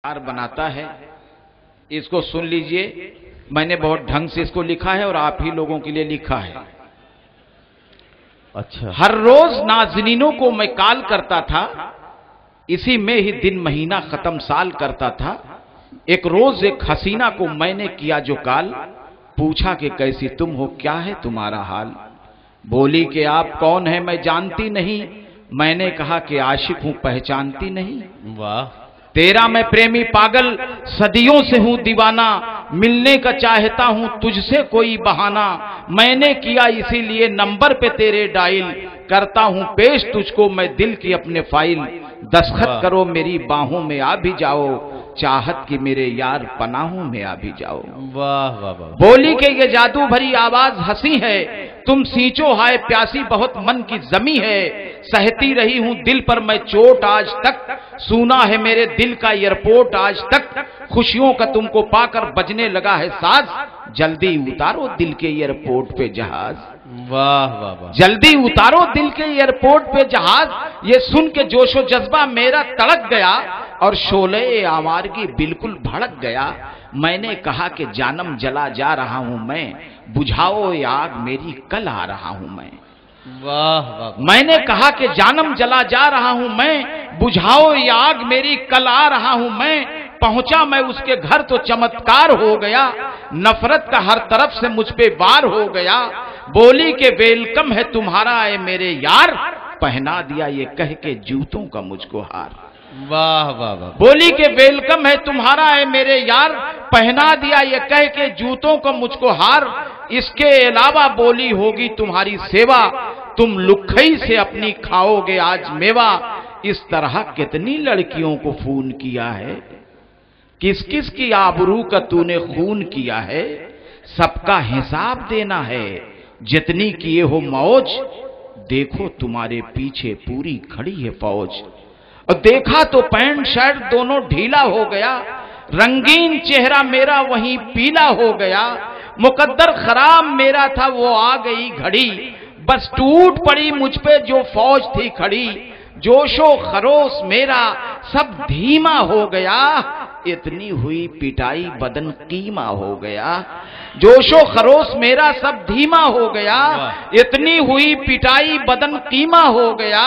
बनाता है। इसको सुन लीजिए, मैंने बहुत ढंग से इसको लिखा है और आप ही लोगों के लिए लिखा है। अच्छा। हर रोज नाज़नीनों को मैं कॉल करता था, इसी में ही दिन महीना खत्म साल करता था। एक रोज एक हसीना को मैंने किया जो कॉल, पूछा कि कैसी तुम हो, क्या है तुम्हारा हाल। बोली कि आप कौन है मैं जानती नहीं। मैंने कहा कि आशिक हूं पहचानती नहीं। वाह। तेरा मैं प्रेमी पागल सदियों से हूं दीवाना, मिलने का चाहता हूं तुझसे कोई बहाना। मैंने किया इसीलिए नंबर पे तेरे डायल, करता हूं पेश तुझको मैं दिल की अपने फाइल। दस्तखत करो मेरी बाहों में आ भी जाओ, चाहत की मेरे यार पनाहों में आ भी जाओ। वाह वाह वाह। बोली कि ये जादू भरी आवाज हंसी है, तुम सींचो हाय प्यासी बहुत मन की जमी है। सहती रही हूं दिल पर मैं चोट आज तक, सुना है मेरे दिल का एयरपोर्ट आज तक। खुशियों का तुमको पाकर बजने लगा है साज, जल्दी उतारो दिल के एयरपोर्ट पे जहाज। वाह वाह वाह। जल्दी उतारो दिल के एयरपोर्ट पे जहाज। ये सुन के जोशो जज्बा मेरा तड़क गया और शोले आवारगी बिल्कुल भड़क गया। मैंने कहा कि जानम जला जा रहा हूं मैं, बुझाओ ये आग मेरी कल आ रहा हूं मैं। वाह वाह। मैंने कहा कि जानम जला जा रहा हूं मैं, बुझाओ ये आग मेरी कल आ रहा हूं मैं। पहुंचा मैं उसके घर तो चमत्कार हो गया, नफरत का हर तरफ से मुझ पे वार हो गया। बोली के वेलकम है तुम्हारा ए मेरे यार, पहना दिया ये कह के जूतों का मुझको हार। वाह वाह वाह। बोली के वेलकम है तुम्हारा है मेरे यार, पहना दिया ये कह के जूतों को मुझको हार। इसके अलावा बोली होगी तुम्हारी सेवा, तुम लुखई से अपनी खाओगे आज मेवा। इस तरह कितनी लड़कियों को खून किया है, किस किस की आबरू का तूने खून किया है। सबका हिसाब देना है, जितनी किए हो मौज, देखो तुम्हारे पीछे पूरी खड़ी है फौज। और देखा तो पैंट शर्ट दोनों ढीला हो गया, रंगीन चेहरा मेरा वहीं पीला हो गया। मुकद्दर खराब मेरा था वो आ गई घड़ी, बस टूट पड़ी मुझ पे जो फौज थी खड़ी। जोशो खरोश मेरा सब धीमा हो गया, इतनी हुई पिटाई बदन कीमा हो गया। जोशो खरोश मेरा सब धीमा हो गया, इतनी हुई पिटाई बदन कीमा हो गया।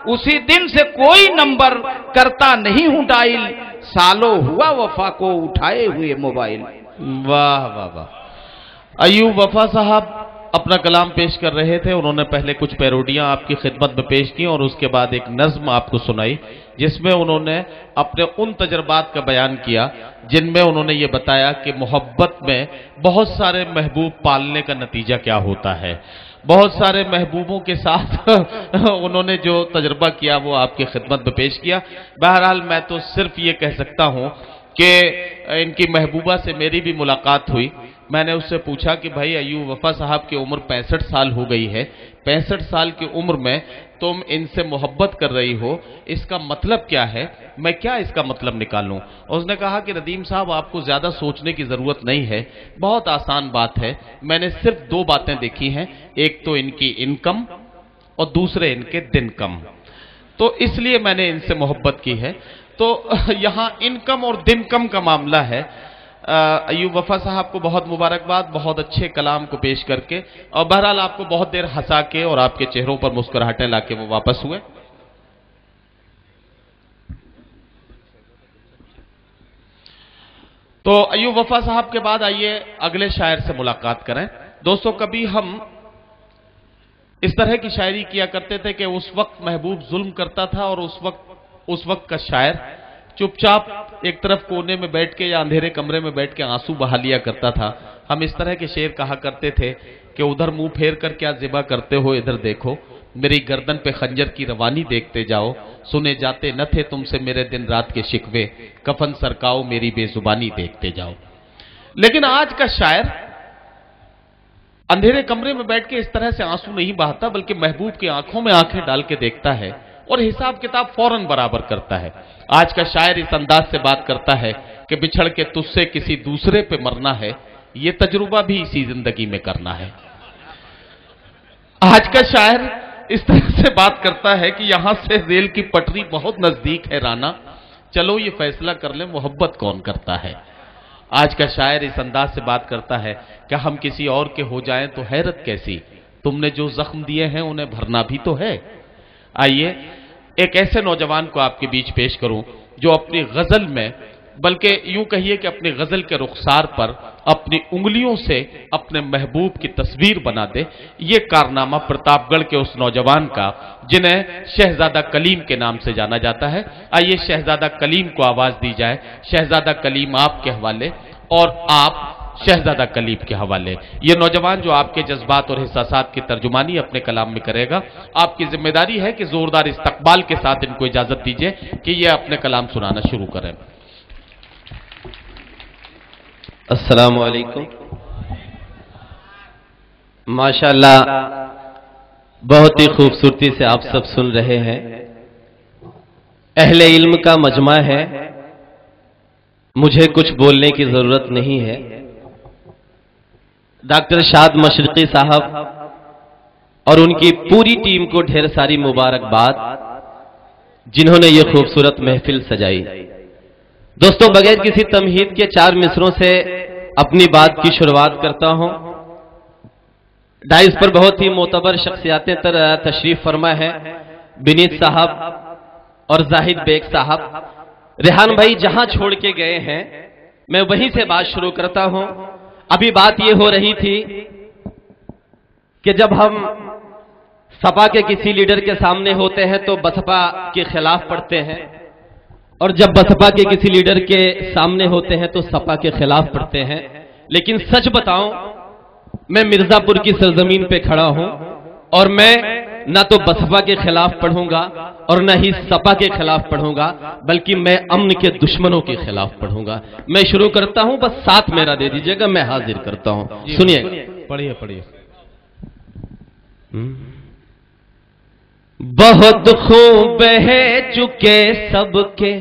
उसी दिन से कोई नंबर करता नहीं हूं डायल, सालों हुआ वफा को उठाए हुए मोबाइल। वाह वाह वाह। अयूब वफा साहब अपना कलाम पेश कर रहे थे। उन्होंने पहले कुछ पैरोडियां आपकी खिदमत में पेश की और उसके बाद एक नज्म आपको सुनाई, जिसमें उन्होंने अपने उन तजर्बात का बयान किया जिनमें उन्होंने ये बताया कि मोहब्बत में बहुत सारे महबूब पालने का नतीजा क्या होता है। बहुत सारे महबूबों के साथ उन्होंने जो तजर्बा किया वो आपकी खिदमत में पेश किया। बहरहाल मैं तो सिर्फ ये कह सकता हूं कि इनकी महबूबा से मेरी भी मुलाकात हुई। मैंने उससे पूछा कि भाई अयूब वफा साहब की उम्र 65 साल हो गई है, 65 साल की उम्र में तुम इनसे मोहब्बत कर रही हो, इसका मतलब क्या है, मैं क्या इसका मतलब निकालूं। उसने कहा कि नदीम साहब आपको ज्यादा सोचने की जरूरत नहीं है, बहुत आसान बात है। मैंने सिर्फ दो बातें देखी हैं, एक तो इनकी इनकम और दूसरे इनके दिन कम, तो इसलिए मैंने इनसे मोहब्बत की है। तो यहां इनकम और दिन कम का मामला है। अयूब वफा साहब को बहुत मुबारकबाद, बहुत अच्छे कलाम को पेश करके, और बहरहाल आपको बहुत देर हंसा के और आपके चेहरों पर मुस्कुराहटें लाके वो वापस हुए। तो अयूब वफा साहब के बाद आइए अगले शायर से मुलाकात करें। दोस्तों, कभी हम इस तरह की शायरी किया करते थे कि उस वक्त महबूब जुल्म करता था और उस वक्त का शायर चुपचाप एक तरफ कोने में बैठ के या अंधेरे कमरे में बैठ के आंसू बहा लिया करता था। हम इस तरह के शेर कहा करते थे कि उधर मुंह फेर कर क्या ज़िबा करते हो, इधर देखो मेरी गर्दन पे खंजर की रवानी देखते जाओ। सुने जाते न थे तुमसे मेरे दिन रात के शिकवे, कफन सरकाओ मेरी बेजुबानी देखते जाओ। लेकिन आज का शायर अंधेरे कमरे में बैठ के इस तरह से आंसू नहीं बहाता, बल्कि महबूब की आंखों में आंखें डाल के देखता है और हिसाब किताब फौरन बराबर करता है। आज का शायर इस अंदाज से बात करता है कि बिछड़ के तुझसे किसी दूसरे पे मरना है, ये तजुर्बा भी इसी जिंदगी में करना है। आज का शायर इस तरह से बात करता है कि यहां से रेल की पटरी बहुत नजदीक है राना, चलो ये फैसला कर ले मोहब्बत कौन करता है। आज का शायर इस अंदाज से बात करता है कि हम किसी और के हो जाएं तो हैरत कैसी, तुमने जो जख्म दिए हैं उन्हें भरना भी तो है। आइए एक ऐसे नौजवान को आपके बीच पेश करूं जो अपनी गजल में, बल्कि यूं कहिए कि अपनी गजल के रुखसार पर अपनी उंगलियों से अपने महबूब की तस्वीर बना दे। ये कारनामा प्रतापगढ़ के उस नौजवान का जिन्हें शहजादा कलीम के नाम से जाना जाता है। आइए शहजादा कलीम को आवाज दी जाए। शहजादा कलीम आपके हवाले और आप शहजादा कलीम के हवाले। ये नौजवान जो आपके जज्बात और एहसासात की तर्जुमानी अपने कलाम में करेगा, आपकी जिम्मेदारी है कि जोरदार इस्तकबाल के साथ इनको इजाजत दीजिए कि ये अपने कलाम सुनाना शुरू करें। अस्सलामु अलैकुम। माशाअल्लाह बहुत ही खूबसूरती से आप सब सुन रहे हैं। अहले इल्म का मजमा है, मुझे कुछ बोलने की जरूरत नहीं है। डॉक्टर शाद मशरकी साहब और उनकी पूरी टीम को ढेर सारी मुबारकबाद जिन्होंने ये खूबसूरत महफिल सजाई। दोस्तों, बगैर किसी तमहीद के 4 मिसरों से अपनी बात की शुरुआत करता हूं। डाइस पर बहुत ही मोतबर शख्सियातें तशरीफ फरमा है, बिनीत साहब और जाहिद बेग साहब। रेहान भाई जहां छोड़ के गए हैं मैं वहीं से बात शुरू करता हूं। अभी बात यह हो रही थी कि जब हम सपा के किसी लीडर के सामने होते हैं तो बसपा के खिलाफ पढ़ते हैं, और जब बसपा के किसी लीडर के सामने होते हैं तो सपा के खिलाफ पढ़ते हैं। लेकिन सच बताऊं, मैं मिर्जापुर की सरजमीन पे खड़ा हूं और मैं ना तो बसपा के खिलाफ पढ़ूंगा और ना ही सपा के खिलाफ पढ़ूंगा, बल्कि मैं अमन के दुश्मनों के खिलाफ पढ़ूंगा। मैं शुरू करता हूं, बस साथ मेरा दे दीजिएगा, मैं हाजिर करता हूं। सुनिए, पढ़िए पढ़िए। बहुत खूब बह चुके सबके,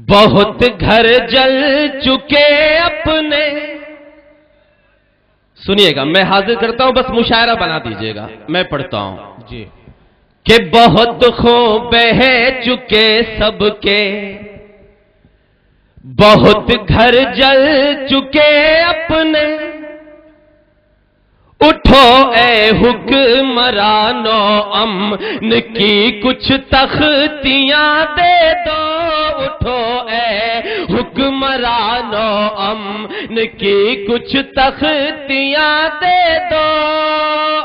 बहुत घर जल चुके अपने। सुनिएगा, मैं हाजिर करता हूं, बस मुशायरा बना दीजिएगा, मैं पढ़ता हूं जी। कि बहुत खूब बह चुके सबके, बहुत घर जल चुके अपने। उठो ए हुक्मरानो अमन की कुछ तख्तियां दे दो। उठो ए हुक्मरानो अमन की कुछ तख्तियां दे दो।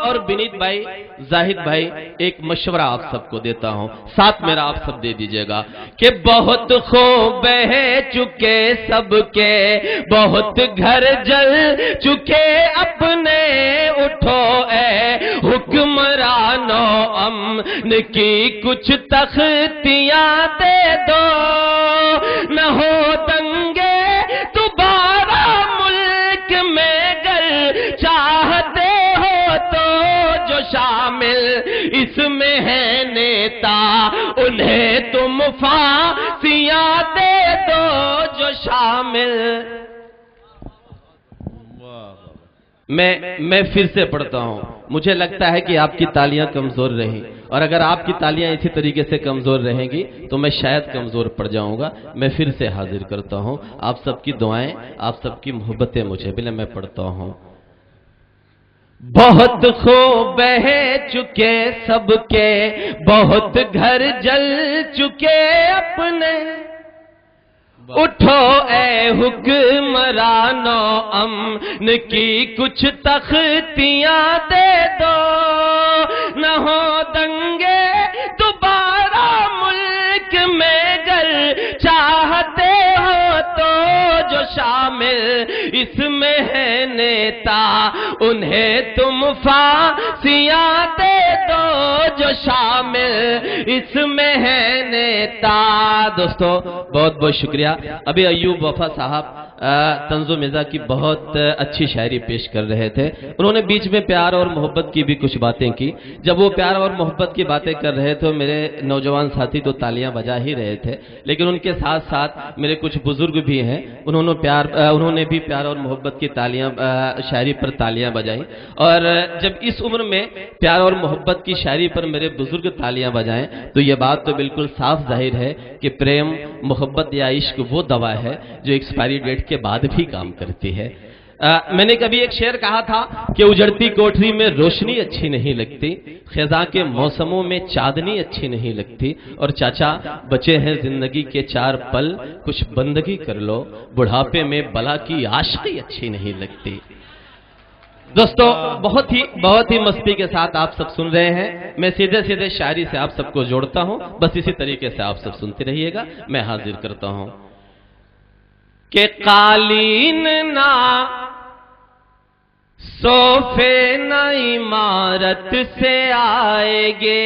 और बिनीत भाई, जाहिद भाई, एक मशवरा आप सबको देता हूं, साथ मेरा आप सब दे दीजिएगा कि बहुत खूब बह चुके सबके, बहुत घर जल चुके अपने। उठो ए हुक्मरानो अमन की कुछ तख्तियां दे दो। न हो दंगे दोबारा मुल्क में, गर चाहते हो तो जो शामिल इसमें है नेता, उन्हें तुम फांसियां दे दो जो शामिल। मैं फिर से पढ़ता हूं। मुझे लगता है कि आपकी तालियां कमजोर रही, और अगर आपकी तालियां इसी तरीके से कमजोर रहेंगी तो मैं शायद कमजोर पड़ जाऊंगा। मैं फिर से हाजिर करता हूं, आप सबकी दुआएं, आप सबकी मोहब्बतें मुझे मिले। मैं पढ़ता हूं। बहुत खूब बह चुके सबके, बहुत घर जल चुके अपने। उठो ए हुक्मरानो अमन की कुछ तख्तियां दे दो। न हो दंगे दोबारा मुल्क में, गर चाहते हो तो जो शामिल इसमें है नेता, उन्हें तुम फांसियां दे दो जो शामिल इसमें है नेता। दोस्तों, बहुत बहुत शुक्रिया। अभी अय्यूब वफा साहब तंज़ो मिज़ा की बहुत अच्छी शायरी पेश कर रहे थे। उन्होंने बीच में प्यार और मोहब्बत की भी कुछ बातें की। जब वो प्यार और मोहब्बत की बातें कर रहे थे, मेरे नौजवान साथी तो तालियां बजा ही रहे थे, लेकिन उनके साथ साथ मेरे कुछ बुजुर्ग भी हैं, उन्होंने भी प्यार और मोहब्बत की तालियां, शायरी पर तालियां बजाई। और जब इस उम्र में प्यार और मोहब्बत की शायरी पर پر میرے بزرگ تالیاں بجائیں تو یہ بات تو بالکل صاف ظاہر ہے کہ پریم، محبت یا عشق وہ دوا ہے جو ایکسپائری ڈیٹ کے بعد بھی کام کرتی ہے۔ میں نے کبھی ایک شعر کہا تھا کہ اجڑتی کوٹری میں روشنی اچھی نہیں لگتی، خزاں کے موسموں میں چاندنی اچھی نہیں لگتی، اور چاچا بچے ہیں زندگی کے 4 پل، کچھ بندگی کر لو، بڑھاپے میں بلا کی عاشقی اچھی نہیں لگتی۔ دوستو بہت ہی مستی کے ساتھ آپ سب سن رہے ہیں، میں سیدھے شاعری سے آپ سب کو جوڑتا ہوں، بس اسی طریقے سے آپ سب سنتے رہیے گا۔ میں حاضر کرتا ہوں کہ قالین نہ صوفے نہ عمارت سے آئے گے۔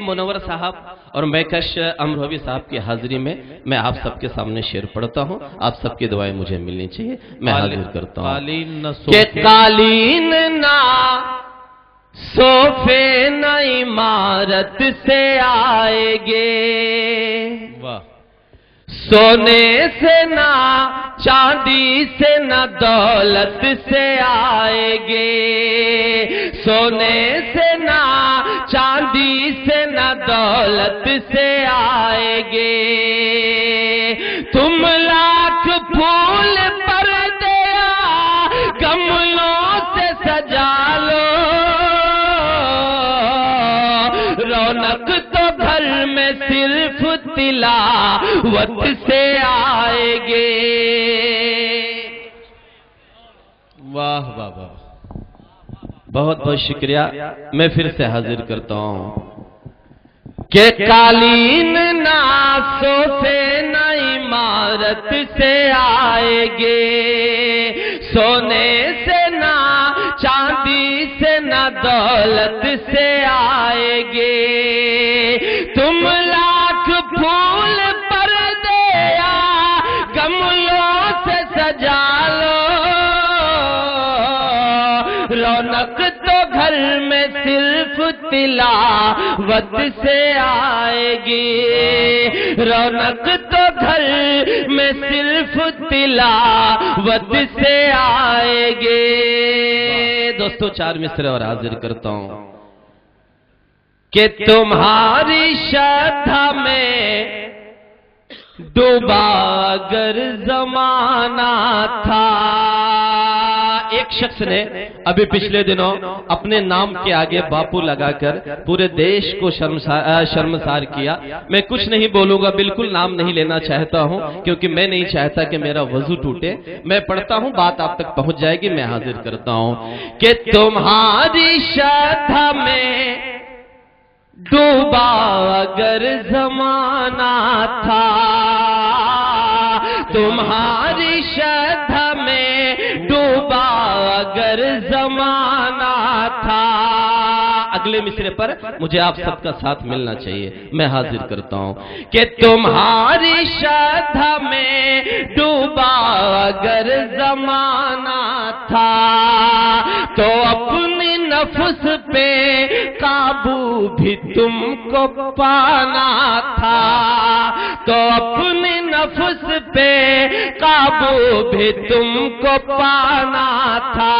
منور صاحب اور میکش امروہوی صاحب کی حاضری میں میں آپ سب کے سامنے شعر پڑھتا ہوں، آپ سب کی دعائیں مجھے ملنی چاہیے۔ میں حاضر کرتا ہوں کہ قالین نہ صوفے نہ عمارت سے آئے گے، سونے سے نہ چاندی سے نہ دولت سے آئے گے، سونے سے نہ چاندی سے نہ دولت سے آئے گے، تم لاکھ پھول پر دیا گملوں سے سجا لو، رونق تو گھر میں صرف تلاوت سے آئے گے۔ واہ واہ واہ، بہت بہت شکریہ۔ میں پھر سے حاضر کرتا ہوں کہ قالین نہ صوفے نہ عمارت سے آئے گے، سونے سے نہ چاندی سے نہ دولت سے آئے گے، تم لاکھ پھول پر دیا گملوں سے سجا لو، رونق تو گھر میں صرف تلاوت سے آئے گی، رونق تو گھر میں صرف تلاوت سے آئے گی۔ دوستو 4 مصرے اور حاضر کرتا ہوں کہ تمہاری شرح میں ڈوبا اگر زمانہ تھا۔ ایک شخص نے ابھی پچھلے دنوں اپنے نام کے آگے باپو لگا کر پورے دیش کو شرمسار کیا۔ میں کچھ نہیں بولوں گا، بالکل نام نہیں لینا چاہتا ہوں کیونکہ میں نہیں چاہتا کہ میرا وضو ٹوٹے۔ میں پڑھتا ہوں، بات آپ تک پہنچ جائے گی۔ میں حاضر کرتا ہوں کہ تمہاری شرح میں ڈوبا اگر زمانہ تھا، تمہاری شرح میں ڈوبا اگر زمانہ تھا۔ اگلے مصرے پر مجھے آپ سب کا ساتھ ملنا چاہیے۔ میں حاضر کرتا ہوں کہ تمہاری شرح میں ڈوبا اگر زمانہ تھا، تو اپنی نفس پہ قابو بھی تم کو پانا تھا، تو اپنی نفس پہ قابو بھی تم کو پانا تھا،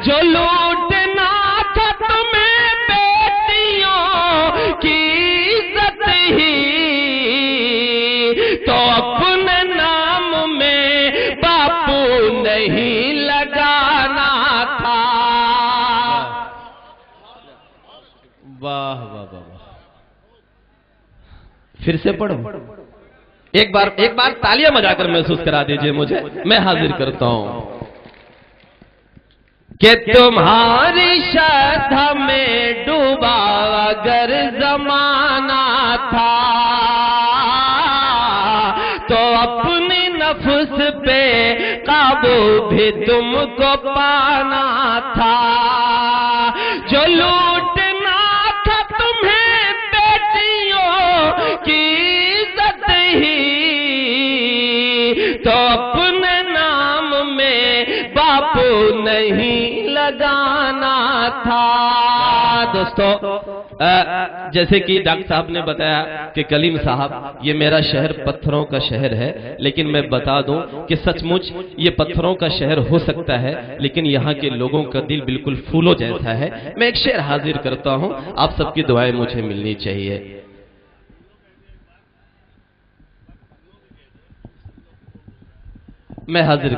جو لوٹنا تھا تمہیں بیٹیوں کی عزت ہی، تو اپنے نام میں باپو نہیں لگانا تھا۔ واہ واہ واہ، پھر سے پڑھو، ایک بار تالیاں بجا کر محسوس کرا دیجئے مجھے۔ میں حاضر کرتا ہوں کہ تمہاری شرح میں ڈوبا اگر زمانہ تھا، تو اپنی نفس پہ قابو بھی تم کو پانا تھا، جو لوٹنا تھا تمہیں بیٹیوں کی عزت ہی، تو اپنے نام میں باپو نہیں لگانا تھا۔ دوستو جیسے کہ ڈاکٹر صاحب نے بتایا کہ کلیم صاحب یہ میرا شہر پتھروں کا شہر ہے، لیکن میں بتا دوں کہ سچ مچ یہ پتھروں کا شہر ہو سکتا ہے، لیکن یہاں کے لوگوں کا دل بالکل پھولوں جیسا ہے۔ میں ایک شعر حاضر کرتا ہوں، آپ سب کی دعائیں مجھے ملنی چاہیے۔ میں حاضر